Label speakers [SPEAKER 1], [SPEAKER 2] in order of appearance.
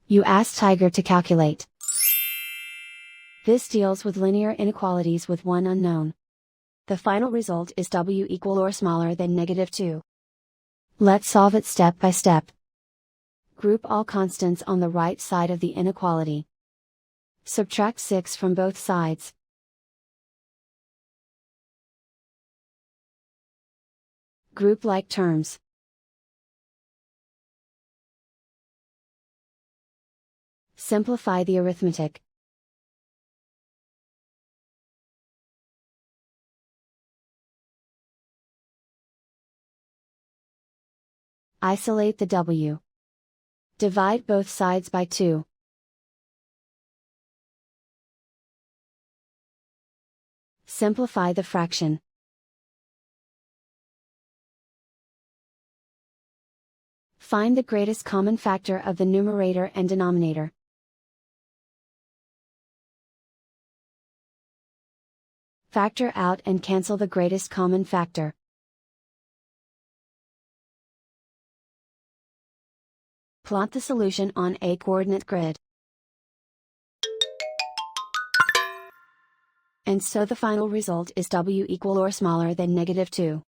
[SPEAKER 1] You ask Tiger to calculate. This deals with linear inequalities with one unknown. The final result is w equal or smaller than -2. Let's solve it step by step. Group all constants on the right side of the inequality. Subtract 6 from both sides. Group like terms. Simplify the arithmetic. Isolate the w. Divide both sides by 2. Simplify the fraction. Find the greatest common factor of the numerator and denominator. Factor out and cancel the greatest common factor. Plot the solution on a coordinate grid. And so the final result is w equal or smaller than -2.